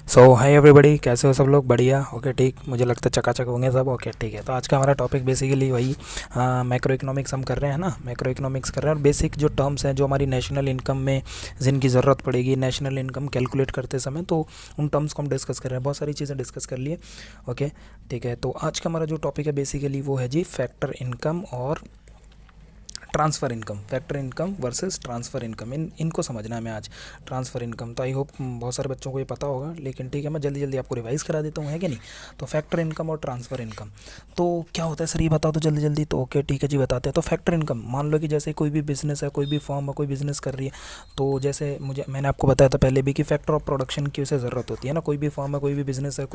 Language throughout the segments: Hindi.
सो हाय एवरीबॉडी, कैसे हो सब लोग? बढ़िया। ओके ठीक, मुझे लगता है चकाचक होंगे सब। ओके ठीक है, तो आज का हमारा टॉपिक बेसिकली वही मैक्रो इकोनॉमिक्स हम कर रहे हैं ना। मैक्रो इकोनॉमिक्स कर रहे हैं और बेसिक जो टर्म्स हैं जो हमारी नेशनल इनकम में जिनकी ज़रूरत पड़ेगी नेशनल इनकम कैलकुलेट करते समय, तो उन टर्म्स को हम डिस्कस कर रहे हैं। बहुत सारी चीज़ें डिस्कस कर लिए। ओके ठीक है, तो आज का हमारा जो टॉपिक है बेसिकली वो है जी फैक्टर इनकम और transfer income. Factor income versus transfer income, इनको समझना है हमें आज। ट्रांसफ़र इनकम तो आई होप बहुत सारे बच्चों को ये पता होगा, लेकिन ठीक है मैं जल्दी जल्दी आपको रिवाइज़ करा देता हूँ, है कि नहीं। तो फैक्टर इनकम और ट्रांसफ़र इनकम तो क्या होता है सर, ये बता दो जल्दी जल्दी। तो ओके ठीक है जी, बताते हैं। तो फैक्टर इनकम, मान लो कि जैसे कोई भी बिज़नेस है, कोई भी फर्म है, कोई बिज़नेस कर रही है, तो जैसे मैंने आपको बताया था पहले भी कि फैक्टर ऑफ प्रोडक्शन की उसे ज़रूरत होती है ना। कोई भी फर्म है, कोई भी बिज़नेस है,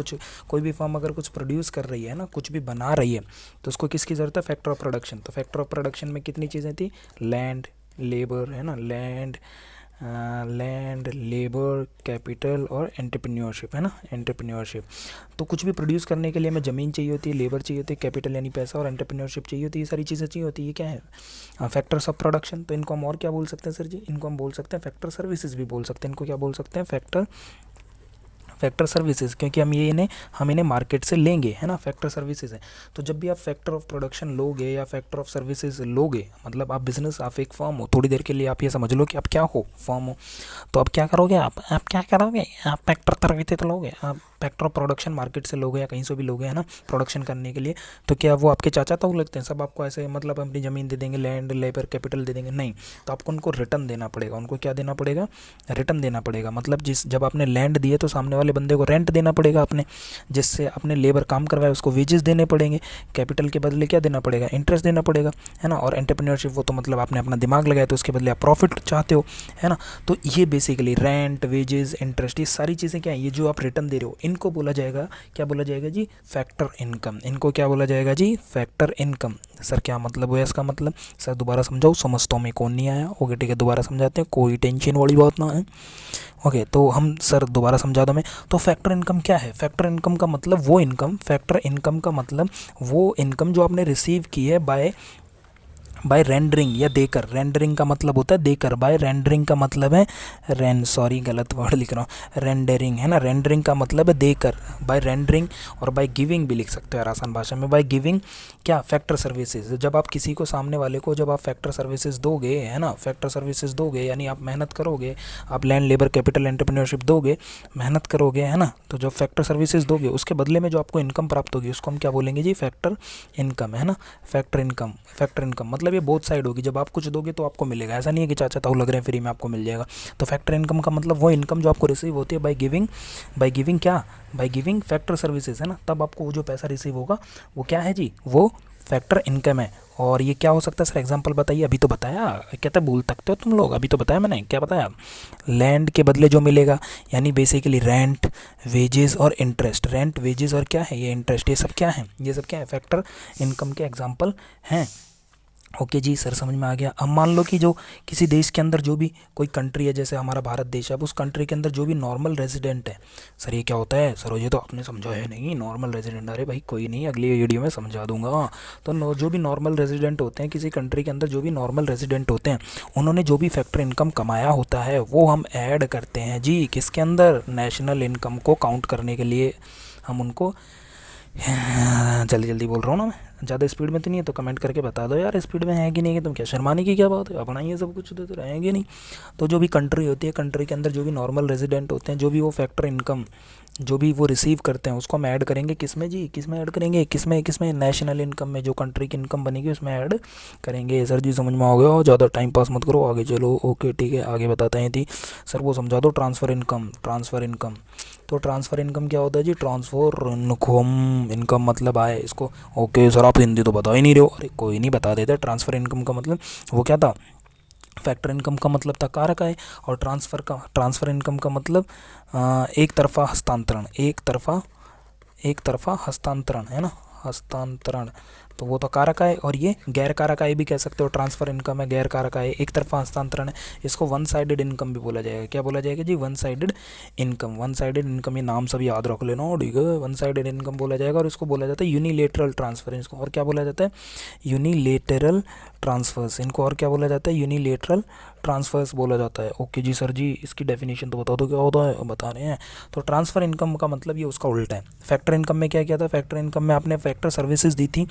कोई भी फर्म अगर कुछ प्रोड्यूस कर रही है ना, कुछ भी बना रही है, तो उसको किसकी ज़रूरत है? Factor of production. तो फैक्टर ऑफ प्रोडक्शन में कितनी चीज़ें थी? लैंड, लेबर, है ना, लैंड लेबर, कैपिटल और एंटरप्रेन्योरशिप, है ना, एंटरप्रेन्योरशिप। तो कुछ भी प्रोड्यूस करने के लिए हमें ज़मीन चाहिए होती है, लेबर चाहिए होती है, कैपिटल यानी पैसा, और एंटरप्रेन्योरशिप चाहिए होती है। ये सारी चीज़ें चाहिए होती है। ये क्या है? Factors of production. तो इनको हम और क्या बोल सकते हैं सर जी? इनको हम बोल सकते हैं फैक्टर सर्विसेज भी बोल सकते हैं। इनको क्या बोल सकते हैं? फैक्टर सर्विसेज, क्योंकि हम इन्हें मार्केट से लेंगे, है ना। फैक्टर सर्विसेज है। तो जब भी आप फैक्टर ऑफ प्रोडक्शन लोगे या फैक्टर ऑफ सर्विसेज लोगे, मतलब आप बिजनेस, आप एक फर्म हो, थोड़ी देर के लिए आप ये समझ लो कि आप क्या हो, फर्म हो। तो आप क्या करोगे? आप क्या करोगे? आप फैक्टर सर्विसेज लोगे, आप फैक्टर ऑफ प्रोडक्शन मार्केट से लोगे या कहीं से भी लोगे, है ना, प्रोडक्शन करने के लिए। तो क्या वो आपके चाचा ताऊ लगते हैं? सब आपको ऐसे मतलब अपनी ज़मीन दे देंगे, लैंड लेबर कैपिटल दे देंगे? नहीं। तो आपको उनको रिटर्न देना पड़ेगा। उनको क्या देना पड़ेगा? रिटर्न देना पड़ेगा। मतलब जब आपने लैंड दिए तो सामने वाले बंदे को रेंट देना पड़ेगा आपने, जिससे आपने लेबर काम करवाया उसको वेजेस देने पड़ेंगे। कैपिटल के बदले क्या देना पड़ेगा? इंटरेस्ट देना पड़ेगा, है ना। और एंटरप्रेन्योरशिप, वो तो मतलब आपने अपना दिमाग लगाया तो उसके बदले आप प्रॉफिट चाहते हो, है ना। तो ये बेसिकली रेंट, वेजेस, इंटरेस्ट, ये सारी चीज़ें क्या है, ये जो आप रिटर्न दे रहे हो, इनको बोला जाएगा, क्या बोला जाएगा जी? Factor income. इनको क्या बोला जाएगा जी? Factor income. सर क्या मतलब है इसका? मतलब सर दोबारा समझाओ, समझता हूँ मैं, कौन नहीं आया? ओके ठीक है, दोबारा समझाते हैं, कोई टेंशन वाली बात ना है। ओके तो हम सर दोबारा समझा दो मैं। तो फैक्टर इनकम क्या है? फैक्टर इनकम का मतलब वो इनकम, फैक्टर इनकम का मतलब वो इनकम जो आपने रिसीव की है बाय रेंडरिंग या देकर। रेंडरिंग का मतलब होता है देकर। बाय रेंडरिंग का मतलब है सॉरी गलत वर्ड लिख रहा हूँ, रेंडरिंग, है ना। रेंडरिंग का मतलब है देकर, बाय रेंडरिंग। और बाय गिविंग भी लिख सकते हो यार आसान भाषा में। बाय गिविंग क्या? Factor services. जब आप किसी को, सामने वाले को जब आप फैक्टर सर्विसेज दोगे, है ना, फैक्टर सर्विसेज दोगे यानी आप मेहनत करोगे, आप लैंड लेबर कैपिटल एंटरप्रेन्योरशिप दोगे, मेहनत करोगे, है ना। तो जब फैक्टर सर्विसेज दोगे उसके बदले में जो आपको इनकम प्राप्त होगी उसको हम क्या बोलेंगे जी? फैक्टर इनकम, है ना। फैक्टर इनकम, फैक्टर इनकम मतलब ये बोथ साइड होगी। जब आप कुछ दोगे तो आपको मिलेगा, ऐसा नहीं है कि चाचा ताऊ लग रहे हैं फ्री में आपको मिल जाएगा। तो फैक्टर इनकम का मतलब वो इनकम जो आपको रिसीव होती है बाय गिविंग क्या? बाय गिविंग फैक्टर सर्विसेज, है ना। तब आपको वो जो पैसा रिसीव होगा वो क्या है जी? वो फैक्टर इनकम है। और ये क्या हो सकता है सर? एग्जांपल बताइए। अभी तो बताया, कहते भूल सकते हो तुम लोग, अभी तो बताया मैंने। क्या बताया? लैंड के बदले जो मिलेगा, यानी बेसिकली रेंट, वेजेस और इंटरेस्ट। रेंट, वेजेस और क्या है? ये इंटरेस्ट। ये सब क्या है? ये सब क्या है? फैक्टर इनकम के एग्जाम्पल हैं। ओके जी सर, समझ में आ गया। अब मान लो कि जो किसी देश के अंदर जो भी कोई कंट्री है, जैसे हमारा भारत देश है, अब उस कंट्री के अंदर जो भी नॉर्मल रेजिडेंट है, सर ये क्या होता है? सर ये तो आपने समझा है नहीं, नॉर्मल रेजिडेंट। अरे भाई कोई नहीं, अगली वीडियो में समझा दूंगा। तो जो भी नॉर्मल रेजिडेंट होते हैं किसी कंट्री के अंदर, जो भी नॉर्मल रेजिडेंट होते हैं, उन्होंने जो भी फैक्टर इनकम कमाया होता है वो हम ऐड करते हैं जी किसके अंदर? नेशनल इनकम को काउंट करने के लिए हम उनको जल्दी जल्दी बोल रहा हूँ ना मैं, ज़्यादा स्पीड में तो नहीं है, तो कमेंट करके बता दो यार स्पीड में है कि नहीं है। तुम क्या शर्माने की क्या बात है? अपना ही है सब कुछ, तो रहेंगे नहीं। तो जो भी कंट्री होती है, कंट्री के अंदर जो भी नॉर्मल रेजिडेंट होते हैं, जो भी वो फैक्टर इनकम जो भी वो रिसीव करते हैं उसको हम ऐड करेंगे किस में जी? किस में ऐड करेंगे? किस में? नेशनल इनकम में। जो कंट्री की इनकम बनेगी उसमें ऐड करेंगे। सर जी समझ में आ गया, ज़्यादा टाइम पास मत करो, आगे चलो। ओके ठीक है, आगे बताते हैं थी सर, वो समझा दो। Transfer income, transfer income. तो ट्रांसफ़र इनकम क्या होता है जी? ट्रांसफ़र इनकम, इनकम मतलब आए इसको। ओके सर, आप हिंदी तो बता ही नहीं रहे हो। अरे कोई नहीं, बता देते। ट्रांसफ़र इनकम का मतलब वो क्या था? फैक्टर इनकम का मतलब था कारक आय। और ट्रांसफ़र इनकम का मतलब एक तरफा हस्तांतरण, एक तरफा हस्तांतरण, है ना, हस्तांतरण। तो वो तो कारक आय, और ये गैर कारक आय भी कह सकते हो, ट्रांसफ़र इनकम है, गैर कारक आय, एक तरफा हस्तांतरण है, इसको वन साइडेड इनकम भी बोला जाएगा। क्या बोला जाएगा जी? One sided income. One sided income, ये नाम सब याद रख लेना, ठीक है, वन साइडेड इनकम बोला जाएगा। और इसको बोला जाता है यूनिलेटरल ट्रांसफर, इसको और क्या बोला जाता है? यूनिलेटरल ट्रांसफर्स, इनको और क्या बोला जाता है? यूनिलेटरल ट्रांसफर्स बोला जाता है। ओके जी सर जी, इसकी डेफिनेशन तो बता दो क्या होता है, बता रहे हैं। तो ट्रांसफ़र इनकम का मतलब ये उसका उल्टा है। फैक्टर इनकम में क्या क्या था? फैक्टर इनकम में आपने फैक्टर सर्विसेज दी थी,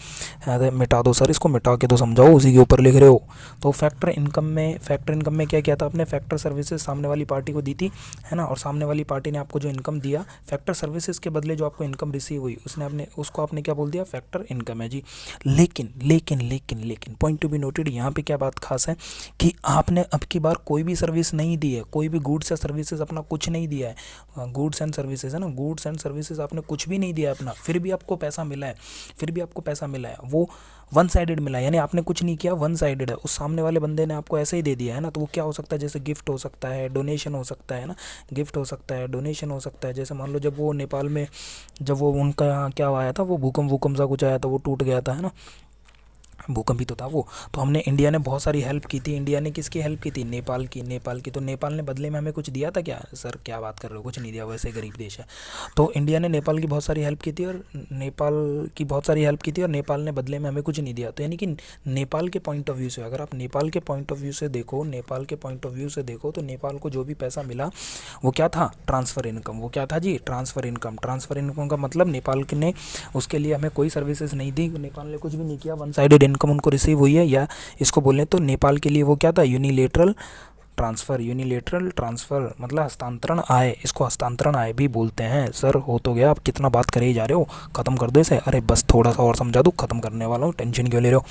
अरे मिटा दो सर, इसको मिटा के तो समझाओ, उसी के ऊपर लिख रहे हो। तो फैक्टर इनकम में क्या क्या था? आपने फैक्टर सर्विसेज सामने वाली पार्टी को दी थी, है ना, और सामने वाली पार्टी ने आपको जो इनकम दिया फैक्टर सर्विसेज के बदले, जो आपको इनकम रिसीव हुई, उसको आपने क्या बोल दिया? फैक्टर इनकम है जी। लेकिन लेकिन लेकिन लेकिन पॉइंट टू बी नोटेड, यहाँ पे क्या बात खास है कि आपने अब की बार कोई भी सर्विस नहीं दी है, कोई भी गुड्स या सर्विसेज अपना कुछ नहीं दिया है, गुड्स एंड सर्विसेज है ना, गुड्स एंड सर्विसेज आपने कुछ भी नहीं दिया अपना, फिर भी आपको पैसा मिला है, वो वन साइडेड मिला है, यानी आपने कुछ नहीं किया, वन साइडेड है, उस सामने वाले बंदे ने आपको ऐसे ही दे दिया है ना। तो वो क्या हो सकता है? जैसे गिफ्ट हो सकता है, डोनेशन हो सकता है ना, गिफ्ट हो सकता है, डोनेशन हो सकता है। जैसे मान लो जब वो नेपाल में, जब वो उनका क्या आया था, वो भूकंप सा कुछ आया था, वो टूट गया था, है ना, भूकंप ही तो था वो। तो हमने, इंडिया ने बहुत सारी हेल्प की थी। इंडिया ने किसकी हेल्प की थी? नेपाल की। तो नेपाल ने बदले में हमें कुछ दिया था क्या? सर क्या बात कर रहे हो, कुछ नहीं दिया, वैसे गरीब देश है। तो इंडिया ने नेपाल की बहुत सारी हेल्प की थी, और नेपाल ने बदले में हमें कुछ नहीं दिया। तो यानी कि नेपाल के पॉइंट ऑफ व्यू से, अगर आप नेपाल के पॉइंट ऑफ व्यू से देखो, तो नेपाल को जो भी पैसा मिला वो क्या था? Transfer income. वो क्या था जी? ट्रांसफ़र इनकम का मतलब नेपाल ने उसके लिए हमें कोई सर्विसेज नहीं दी, नेपाल ने कुछ भी नहीं किया, वन साइडेड इनकम उनको रिसीव हुई है। या इसको बोलें तो नेपाल के लिए वो क्या था? यूनिलेटरल ट्रांसफ़र मतलब हस्तांतरण आय, इसको हस्तांतरण आय भी बोलते हैं। सर हो तो गया, आप कितना बात करे ही जा रहे हो, ख़त्म कर दो इसे। अरे बस थोड़ा सा और समझा दूँ, ख़त्म करने वाला हूँ, टेंशन क्यों ले रहे हो।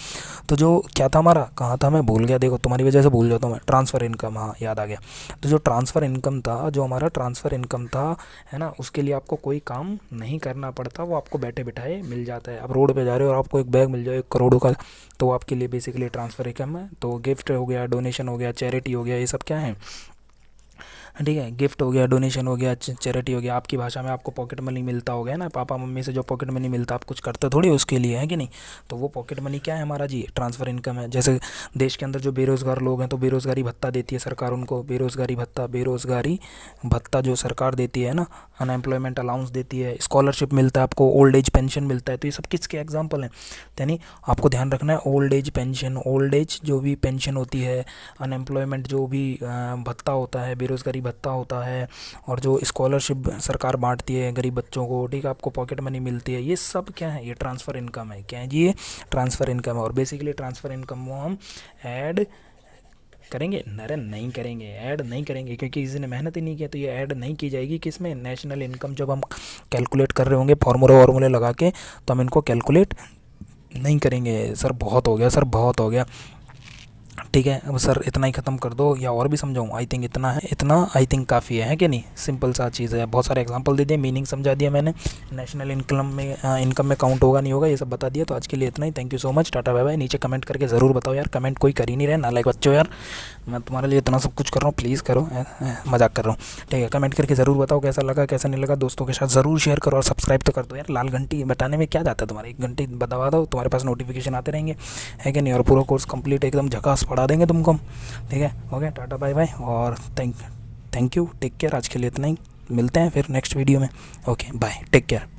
तो जो क्या था हमारा, कहाँ था, मैं भूल गया, देखो तुम्हारी वजह से भूल जाता हूँ मैं। ट्रांसफ़र इनकम, हाँ याद आ गया। तो जो ट्रांसफ़र इनकम था, जो हमारा ट्रांसफ़र इनकम था, है ना, उसके लिए आपको कोई काम नहीं करना पड़ता, वो आपको बैठे बिठाए मिल जाता है। आप रोड पे जा रहे हो और आपको एक बैग मिल जाए 1 करोड़ का, तो आपके लिए बेसिकली ट्रांसफ़र इनकम है। तो गिफ्ट हो गया, डोनेशन हो गया, चैरिटी हो गया, ये सब क्या है? ठीक है, गिफ्ट हो गया, डोनेशन हो गया, चैरिटी हो गया। आपकी भाषा में आपको पॉकेट मनी मिलता हो गया ना, पापा मम्मी से जो पॉकेट मनी मिलता, आप कुछ करते थोड़ी उसके लिए, है कि नहीं। तो वो पॉकेट मनी क्या है हमारा जी? ट्रांसफ़र इनकम है। जैसे देश के अंदर जो बेरोज़गार लोग हैं, तो बेरोज़गारी भत्ता देती है सरकार उनको, बेरोज़गारी भत्ता जो सरकार देती है ना, अनएम्प्लॉयमेंट अलाउंस देती है, स्कॉलरशिप मिलता है आपको, ओल्ड एज पेंशन मिलता है। तो ये सब किसके एग्जाम्पल हैं? यानी आपको ध्यान रखना है, ओल्ड एज जो भी पेंशन होती है, अनएम्प्लॉयमेंट जो भी भत्ता होता है, बेरोज़गारी भत्ता होता है, और जो स्कॉलरशिप सरकार बांटती है गरीब बच्चों को, ठीक है, आपको पॉकेट मनी मिलती है, ये सब क्या है? ये ट्रांसफ़र इनकम है। क्या है जी? ये ट्रांसफ़र इनकम है। और बेसिकली ट्रांसफ़र इनकम को हम ऐड करेंगे? अरे नहीं करेंगे, ऐड नहीं करेंगे, क्योंकि किसी ने मेहनत ही नहीं किया। तो ये ऐड नहीं की जाएगी किसमें? नेशनल इनकम जब हम कैलकुलेट कर रहे होंगे फार्मूले लगा के, तो हम इनको कैलकुलेट नहीं करेंगे। सर बहुत हो गया, ठीक है, अब सर इतना ही ख़त्म कर दो या और भी समझाऊँ? आई थिंक इतना आई थिंक काफ़ी है कि नहीं? सिंपल सा चीज़ है, बहुत सारे एग्जांपल दे दिए, मीनिंग समझा दिया मैंने, नेशनल इनकम में काउंट होगा नहीं होगा ये सब बता दिया। तो आज के लिए इतना ही, thank you so much, tata bye bye. नीचे कमेंट करके ज़रूर बताओ यार, कमेंट कोई कर ही नहीं रहे, नालायक बच्चों यार, मैं तुम्हारे लिए इतना सब कुछ कर रहा हूँ, प्लीज़ करो, मजाक कर रहा हूँ, ठीक है। कमेंट करके ज़रूर बताओ कैसा लगा कैसा नहीं लगा, दोस्तों के साथ ज़रूर शेयर करो, और सब्सक्राइब तो कर दो यार। लाल घंटी बटाने में क्या जाता है तुम्हारे, 1 घंटे दबा दो, तुम्हारे पास नोटिफिकेशन आते रहेंगे, है कि नहीं। और पूरा कोर्स कंप्लीट एकदम झकास पढ़ा देंगे तुमको, ठीक है। ओके, टाटा बाय बाय, और थैंक यू, टेक केयर। आज के लिए इतना ही, मिलते हैं फिर नेक्स्ट वीडियो में। Okay bye, take care.